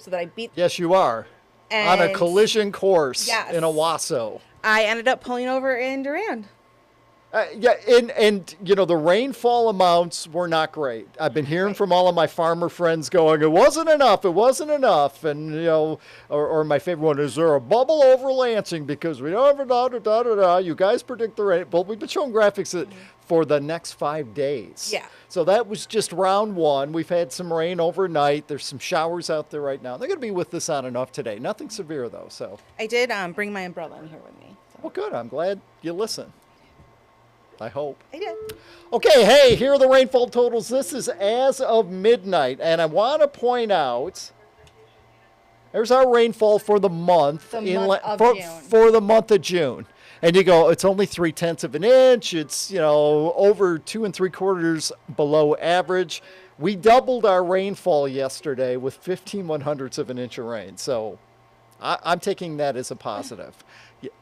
so that I beat. Yes, you are. On a collision course in Owasso. I ended up pulling over in Darrin. And the rainfall amounts were not great. I've been hearing from all of my farmer friends going, it wasn't enough. And, or my favorite one, is there a bubble over Lansing? Because we don't have you guys predict the rain. But we've been showing graphics for the next 5 days. Yeah. So that was just round one. We've had some rain overnight. There's some showers out there right now. They're going to be with us on and off today. Nothing severe, though. So I did bring my umbrella in here with me. So. Well, good. I'm glad you listen. I hope. I did. Okay, hey, here are the rainfall totals. This is as of midnight, and I want to point out, there's our rainfall for the month. For the month of June. And you go, it's only 0.3 of an inch. It's, over 2 3/4 below average. We doubled our rainfall yesterday with 15/100ths of an inch of rain. So I'm taking that as a positive.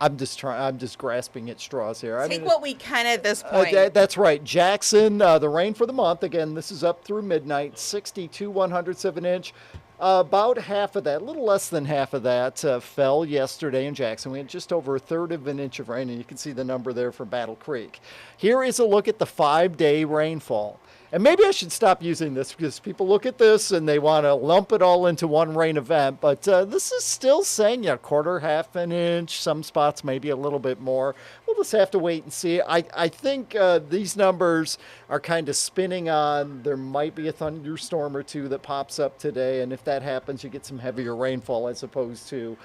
I'm just grasping at straws here. Take what we can at this point. That's right. Jackson, the rain for the month, again, this is up through midnight, 62/100ths of an inch. About half of that, a little less than half of that, fell yesterday in Jackson. We had just over 1/3 of an inch of rain, and you can see the number there for Battle Creek. Here is a look at the 5-day rainfall. And maybe I should stop using this because people look at this and they want to lump it all into one rain event. But this is still saying, 1/4, half an inch, some spots maybe a little bit more. We'll just have to wait and see. I think these numbers are kind of spinning on there might be a thunderstorm or two that pops up today. And if that happens, you get some heavier rainfall as opposed to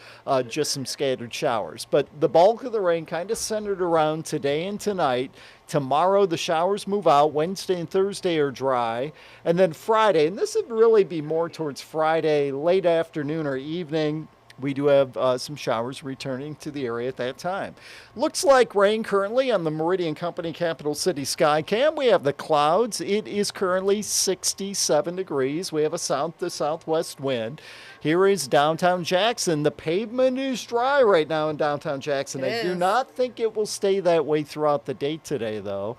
just some scattered showers. But the bulk of the rain kind of centered around today and tonight. Tomorrow, the showers move out. Wednesday and Thursday are dry. And then Friday, and this would really be more towards Friday, late afternoon or evening, we do have some showers returning to the area at that time. Looks like rain currently on the Meridian Company Capital City Sky Cam. We have the clouds. It is currently 67 degrees. We have a south to southwest wind. Here is downtown Jackson. The pavement is dry right now in downtown Jackson. I do not think it will stay that way throughout the day today, though.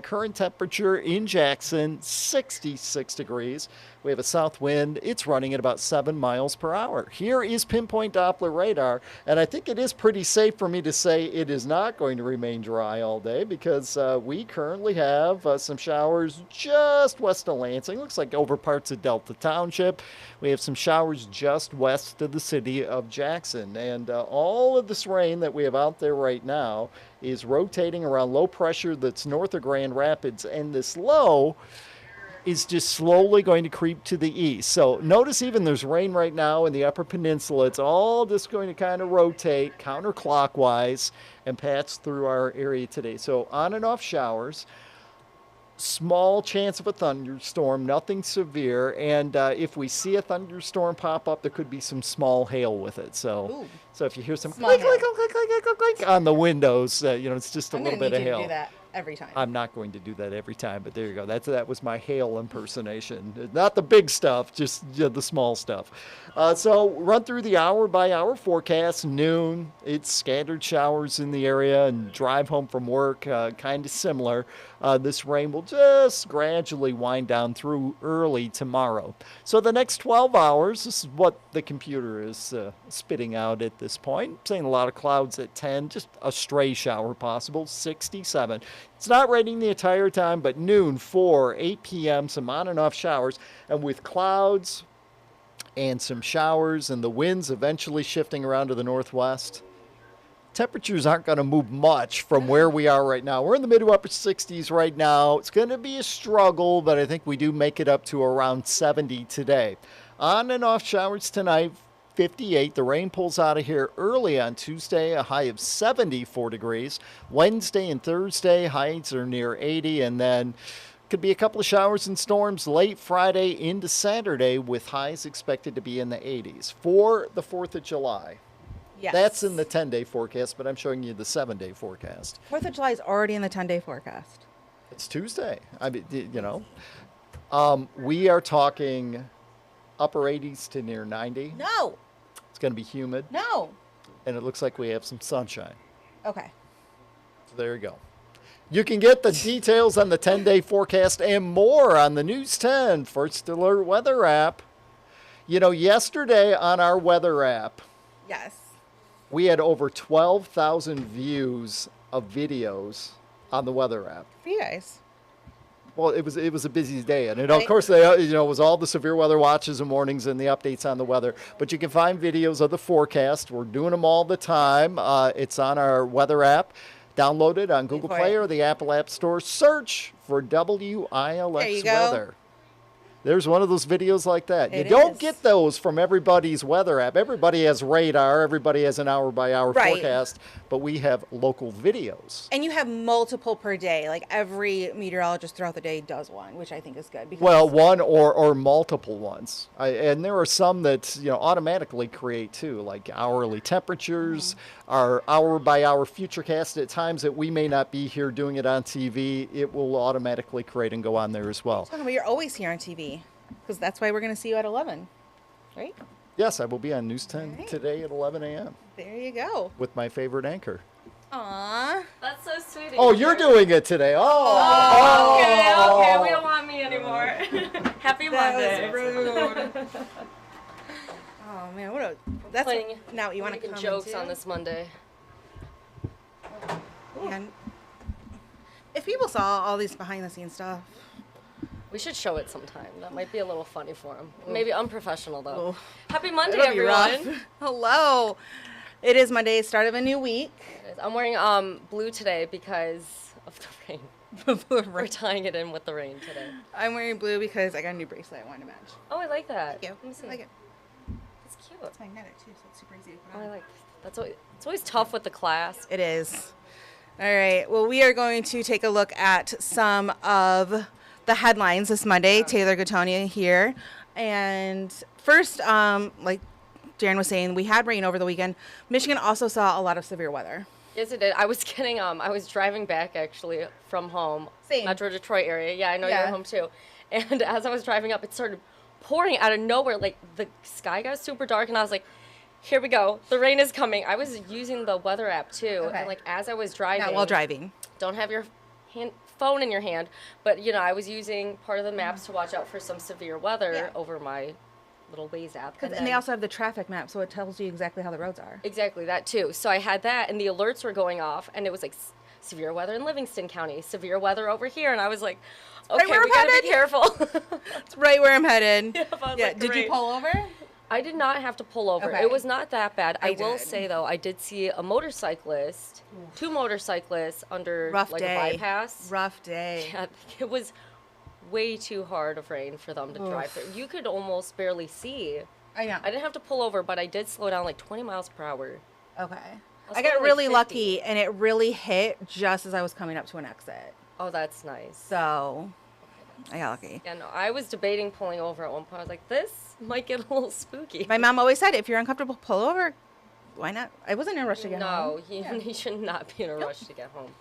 Current temperature in Jackson, 66 degrees. We have a south wind. It's running at about 7 miles per hour. Here is pinpoint Doppler radar, and I think it is pretty safe for me to say it is not going to remain dry all day because we currently have some showers just west of Lansing. Looks like over parts of Delta Township. We have some showers just west of the city of Jackson, and all of this rain that we have out there right now is rotating around low pressure that's north of Grand Rapids, and this low is just slowly going to creep to the east. So notice even there's rain right now in the Upper Peninsula. It's all just going to kind of rotate counterclockwise and pass through our area today. So on and off showers. Small chance of a thunderstorm, nothing severe, and if we see a thunderstorm pop up, there could be some small hail with it. So if you hear some click, click, click, click, click, click on the windows, it's just a little bit of hail. I'm going to do that every time. I'm not going to do that every time, but there you go. That was my hail impersonation. Not the big stuff, just the small stuff. So run through the hour-by-hour forecast. Noon, it's scattered showers in the area, and drive home from work, kind of similar. This rain will just gradually wind down through early tomorrow. So the next 12 hours, this is what the computer is spitting out at this point. Saying a lot of clouds at 10, just a stray shower possible, 67. It's not raining the entire time, but noon, 4, 8 p.m., some on and off showers. And with clouds and some showers and the winds eventually shifting around to the northwest, temperatures aren't going to move much from where we are right now. We're in the mid to upper 60s right now. It's going to be a struggle, but I think we do make it up to around 70 today. On and off showers tonight, 58. The rain pulls out of here early on Tuesday, a high of 74 degrees. Wednesday and Thursday, highs are near 80, and then could be a couple of showers and storms late Friday into Saturday with highs expected to be in the 80s for the 4th of July. Yes. That's in the 10-day forecast, but I'm showing you the 7-day forecast. 4th of July is already in the 10-day forecast. It's Tuesday. I mean, we are talking upper 80s to near 90. No. It's going to be humid. No. And it looks like we have some sunshine. Okay. So there you go. You can get the details on the 10-day forecast and more on the News 10 First Alert Weather app. You know, yesterday on our weather app, Yes. we had over 12,000 views of videos on the weather app. For you guys. Well, it was a busy day, and of Right. course they was all the severe weather watches and warnings and the updates on the weather. But you can find videos of the forecast. We're doing them all the time. It's on our weather app. Download it on Google for Play it. or the Apple App Store. Search for There WILX you go. weather. There's one of those videos like that. You It don't is. get those from everybody's weather app. Everybody has radar. Everybody has an hour-by-hour Right. forecast. But we have local videos. And you have multiple per day. Like every meteorologist throughout the day does one, which I think is good. Because Well, one or multiple ones. And there are some that automatically create too, like hourly temperatures, our hour-by-hour futurecast at times that we may not be here doing it on TV. It will automatically create and go on there as well. talking about you're always here on TV, because that's why we're going to see you at 11, right? Yes, I will be on News 10 Right. today at 11 a.m. There you go. with my favorite anchor. Aww. That's so sweet. Oh, you're doing it today. Oh. Okay, we don't want me anymore. Happy That Monday. was rude. Oh man, that's Playing- now you want to Making come jokes into? on this Monday. And if people saw all these behind the scenes stuff, We should show it sometime. That might be a little funny for them. Maybe unprofessional though. Oh. Happy Monday, it'll be rough. everyone. Hello. It is Monday, start of a new week. I'm wearing blue today because of the rain. We're tying it in with the rain today. I'm wearing blue because I got a new bracelet I wanted to match. Oh, I like that. Thank you. Let me see. I like it. It's cute. It's magnetic too, so it's super easy to put Oh, on. I like. It's always tough with the clasp. It is. All right. Well, we are going to take a look at some of the headlines this Monday. Taylor Gatonia here. And first, like Darrin was saying, we had rain over the weekend. Michigan also saw a lot of severe weather. Yes, it did. I was getting I was driving back actually from home, Same. Metro Detroit area. Yeah, I know Yeah. you're home too. And as I was driving up, it started pouring out of nowhere. Like the sky got super dark, and I was like, "Here we go. The rain is coming." I was using the weather app too, Okay. and like as I was driving, Not while driving. don't have your phone in your hand, but I was using part of the maps to watch out for some severe weather Yeah. over my little Waze app. And then- they also have the traffic map, so it tells you exactly how the roads are. Exactly, that too. So I had that, and the alerts were going off, and it was like severe weather in Livingston County, severe weather over here, and I was like, okay, where we I'm gotta headed. be careful. It's right where I'm headed. I was Yeah. like, Did you great. pull over? I did not have to pull over. Okay. It was not that bad. I will did. say though, I did see a motorcyclist, two motorcyclists under Rough like day. a bypass. Rough day. Yeah, it was way too hard of rain for them to drive through. You could almost barely see. I know. I didn't have to pull over, but I did slow down like 20 miles per hour. Okay. was I got going, like, really 50. lucky, and it really hit just as I was coming up to an exit. Oh, that's nice. So I got lucky. Yeah, no, I was debating pulling over at one point. I was like, this might get a little spooky. My mom always said, if you're uncomfortable, pull over. Why not? I wasn't in a rush to get home. No, he should not be in a rush to get home.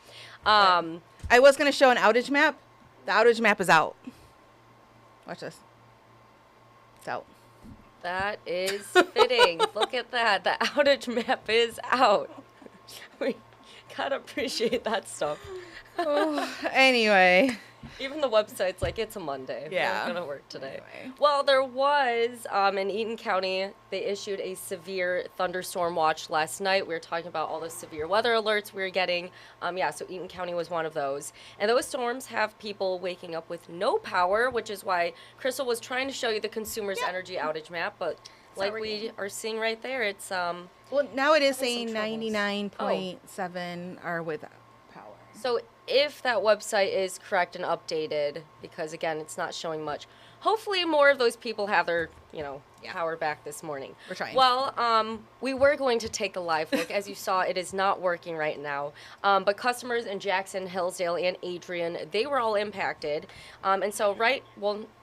I was going to show an outage map. The outage map is out. Watch this. It's out. That is fitting. Look at that. The outage map is out. We gotta appreciate that stuff. Anyway. Even the website's like, it's a Monday. Yeah. We're gonna work today. Anyway. Well, there was, in Eaton County, they issued a severe thunderstorm watch last night. We were talking about all the severe weather alerts we were getting. So Eaton County was one of those. And those storms have people waking up with no power, which is why Crystal was trying to show you the consumer's energy outage map. But like not we working. are seeing right there, it's, Well, now it is saying troubles. 99.7 are without power. so if that website is correct and updated, because again, it's not showing much, hopefully more of those people have their, power back this morning. We're trying. Well, we were going to take a live look. As you saw, it is not working right now. But customers in Jackson, Hillsdale, and Adrian, they were all impacted. And so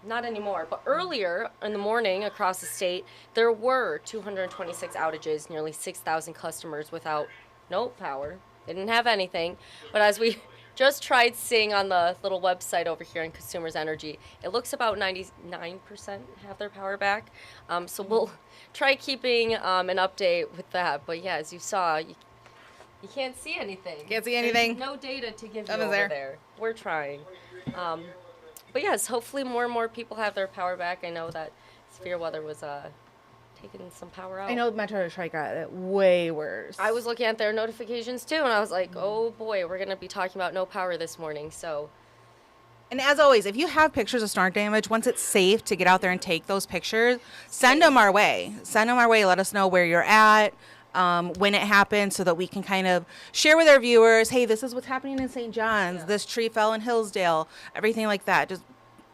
not anymore, but earlier in the morning across the state, there were 226 outages, nearly 6,000 customers without no power. They didn't have anything. But as we just tried seeing on the little website over here in Consumers Energy, it looks about 99% have their power back. So we'll try keeping an update with that. But yeah, as you saw, you can't see anything. Can't see anything. There's no data to give you Nothing's over there. there. We're trying. But yes, hopefully more and more people have their power back. I know that severe weather was taking some power out. I know Metro Detroit got it way worse. I was looking at their notifications too, and I was like, oh boy, we're going to be talking about no power this morning. So, And as always, if you have pictures of storm damage, once it's safe to get out there and take those pictures, send them our way. Send them our way. Let us know where you're at, when it happened, so that we can kind of share with our viewers, hey, this is what's happening in St. John's. Yeah. This tree fell in Hillsdale, everything like that. Just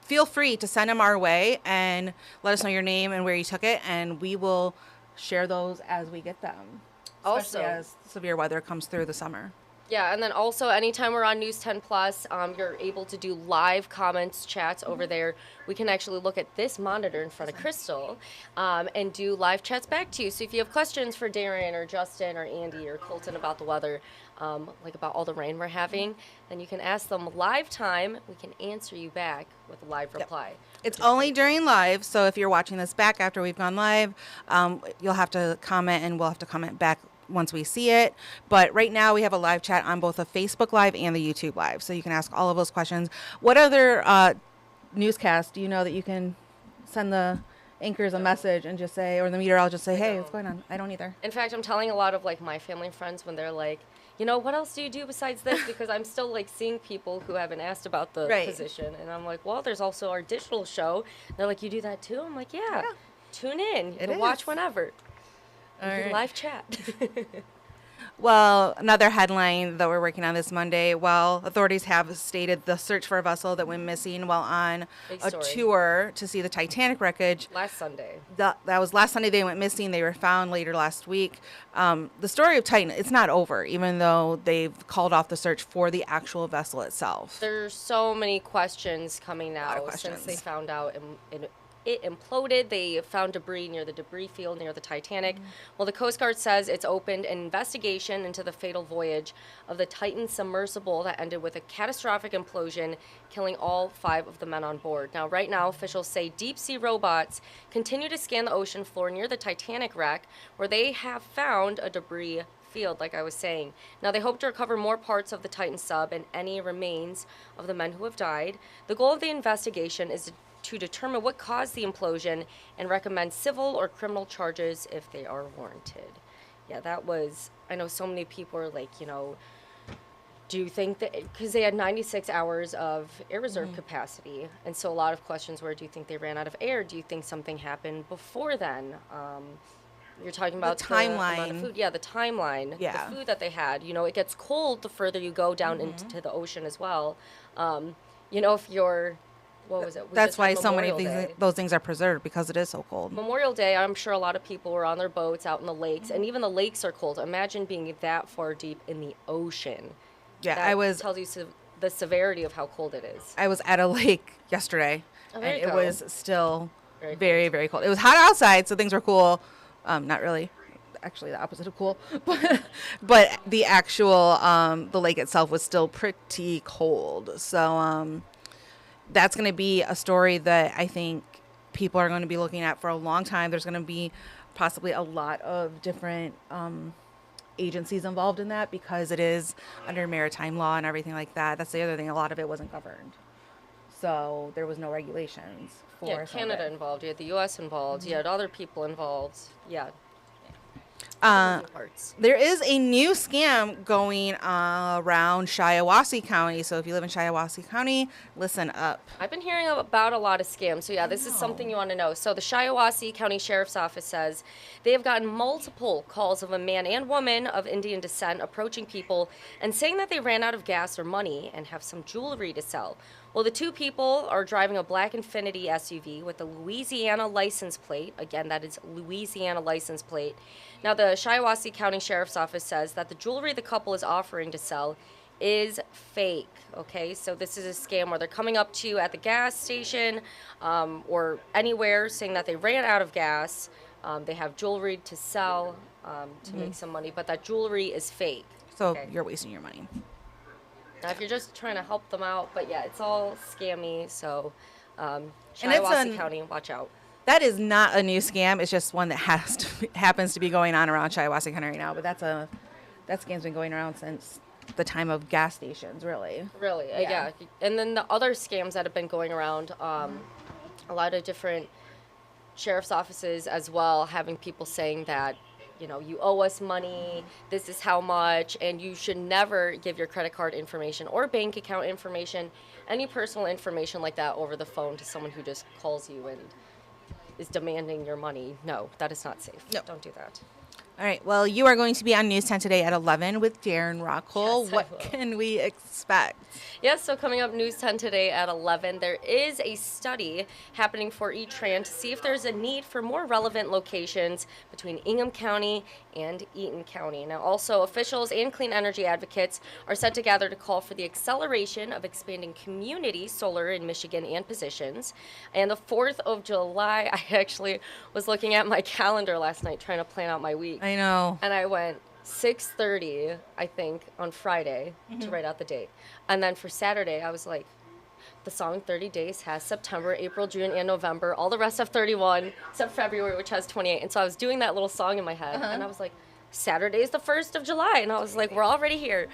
feel free to send them our way and let us know your name and where you took it, and we will share those as we get them, especially as severe weather comes through the summer. Yeah, and then also anytime we're on News 10 Plus, you're able to do live comments, chats over there. We can actually look at this monitor in front of Crystal and do live chats back to you. So if you have questions for Darrin or Justin or Andy or Colton about the weather, like about all the rain we're having, then you can ask them live time. We can answer you back with a live reply. It's only during live, so if you're watching this back after we've gone live, you'll have to comment, and we'll have to comment back once we see it. But right now we have a live chat on both the Facebook Live and the YouTube Live, so you can ask all of those questions. What other newscast do you know that you can send the anchors a message and just say, or the meteorologist say, hey, what's going on? I don't either. In fact, I'm telling a lot of like my family and friends when they're like, you know, what else do you do besides this? Because I'm still like seeing people who haven't asked about the position, and I'm like, well, there's also our digital show. They're like, you do that too? I'm like, yeah. Tune in. You can watch whenever. You can live chat. Well, another headline that we're working on this Monday, well, authorities have stated the search for a vessel that went missing while on a tour to see the Titanic wreckage. Last Sunday. That was last Sunday they went missing. They were found later last week. The story of Titan, it's not over, even though they've called off the search for the actual vessel itself. There's so many questions coming now since they found out it imploded. They found debris near the debris field near the Titanic. Well, the Coast Guard says it's opened an investigation into the fatal voyage of the Titan submersible that ended with a catastrophic implosion, killing all 5 of the men on board. Now, right now, officials say deep-sea robots continue to scan the ocean floor near the Titanic wreck, where they have found a debris field, like I was saying. Now, they hope to recover more parts of the Titan sub and any remains of the men who have died. The goal of the investigation is to determine what caused the implosion and recommend civil or criminal charges if they are warranted. Yeah, that was, I know so many people are like, you know, do you think that, because they had 96 hours of air reserve capacity, and so a lot of questions were, do you think they ran out of air? Do you think something happened before then? You're talking about the timeline. amount of food. Yeah, the timeline. Yeah. The food that they had. You know, it gets cold the further you go down into the ocean as well. You know, if you're, what was it? That's why so many of those things are preserved, because it is so cold. Memorial Day, I'm sure a lot of people were on their boats out in the lakes, and even the lakes are cold. Imagine being that far deep in the ocean. Yeah, that tells you the severity of how cold it is. I was at a lake yesterday, and it was still very, very cold. It was hot outside, so things were cool. Not really. Actually, the opposite of cool. But the actual, the lake itself was still pretty cold. So that's going to be a story that I think people are going to be looking at for a long time. There's going to be possibly a lot of different agencies involved in that, because it is under maritime law and everything like that. That's the other thing. A lot of it wasn't governed. So there was no regulations for Yeah, Canada involved. You had the U.S. involved. You had other people involved. Yeah. There is a new scam going around Shiawassee County. So if you live in Shiawassee County, listen up. I've been hearing about a lot of scams. So yeah, this is something you want to know. So the Shiawassee County Sheriff's Office says they have gotten multiple calls of a man and woman of Indian descent approaching people and saying that they ran out of gas or money and have some jewelry to sell. Well, the 2 people are driving a black Infiniti SUV with a Louisiana license plate. Again, that is Louisiana license plate. Now, the Shiawassee County Sheriff's Office says that the jewelry the couple is offering to sell is fake. Okay, so this is a scam where they're coming up to you at the gas station or anywhere saying that they ran out of gas. They have jewelry to sell to make some money, but that jewelry is fake. So you're wasting your money. Now, if you're just trying to help them out, but yeah, it's all scammy, so Shiawassee County, watch out. That is not a new scam. It's just one that happens to be going on around Shiawassee County right now. But that scam's been going around since the time of gas stations, really. Really, yeah. And then the other scams that have been going around, a lot of different sheriff's offices as well, having people saying that, you owe us money, this is how much, and you should never give your credit card information or bank account information, any personal information like that over the phone to someone who just calls you and is demanding your money. No, that is not safe. No. Don't do that. All right. Well, you are going to be on News 10 today at 11 with Darrin Rockcole. Yes, I What will. can we expect? Yes, so coming up News 10 today at 11, there is a study happening for E-Tran to see if there's a need for more relevant locations between Ingham County and Eaton County. Now, also, officials and clean energy advocates are set to gather to call for the acceleration of expanding community solar in Michigan and positions. And the 4th of July, I actually was looking at my calendar last night trying to plan out my week. I know. And I went 6:30, I think, on Friday to write out the date. And then for Saturday, I was like, the song 30 Days has September, April, June, and November. All the rest have 31, except February, which has 28. And so I was doing that little song in my head, and I was like, Saturday is the 1st of July. And I was like, we're already here.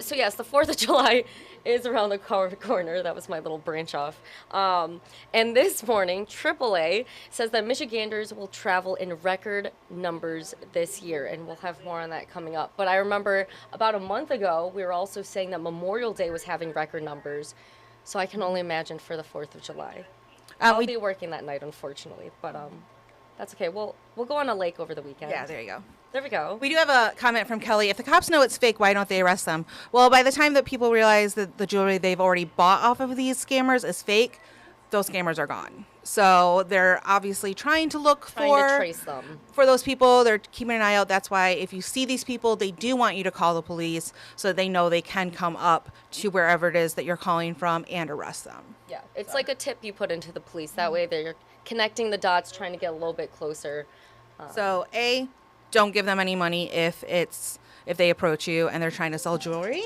So yes, the 4th of July is around the corner. That was my little branch off. And this morning, AAA says that Michiganders will travel in record numbers this year, and we'll have more on that coming up. But I remember about a month ago, we were also saying that Memorial Day was having record numbers. So I can only imagine for the 4th of July. I'll be working that night, unfortunately, but that's okay. We'll go on a lake over the weekend. Yeah, there you go. There we go. We do have a comment from Kelly. If the cops know it's fake, why don't they arrest them? Well, by the time that people realize that the jewelry they've already bought off of these scammers is fake, those scammers are gone. So they're obviously trying to Trying to trace them. for those people. They're keeping an eye out. That's why if you see these people, they do want you to call the police so that they know they can come up to wherever it is that you're calling from and arrest them. Yeah, it's like a tip you put into the police. That way they're connecting the dots, trying to get a little bit closer. So A, don't give them any money if they approach you and they're trying to sell jewelry.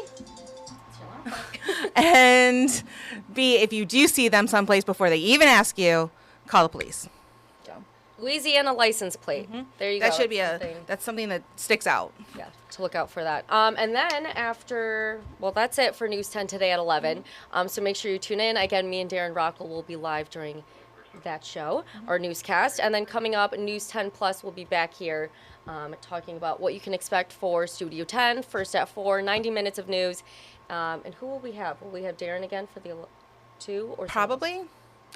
And B, if you do see them someplace before they even ask you, call the police. Louisiana license plate. There you go. That should be that's something that sticks out. Yeah, to look out for that. And then that's it for News 10 today at 11. So make sure you tune in. Again, me and Darrin Rockcole will be live during that show, our newscast. And then coming up, News 10 Plus will be back here talking about what you can expect for Studio 10, First at 4, 90 minutes of news. And who will we have? Will we have Darrin again for the 2 or Probably.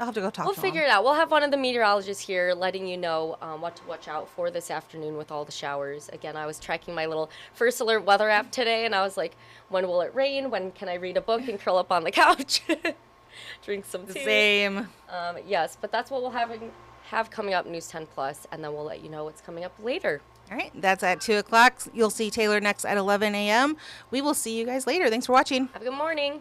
I'll have to go talk We'll to figure it out. We'll have one of the meteorologists here letting you know what to watch out for this afternoon with all the showers. Again, I was tracking my little First Alert weather app today, and I was like, when will it rain? When can I read a book and curl up on the couch? Drink some tea. Same. Yes, but that's what we'll have coming up, News 10 Plus, and then we'll let you know what's coming up later. All right, that's at 2 o'clock. You'll see Taylor next at 11 a.m. We will see you guys later. Thanks for watching. Have a good morning.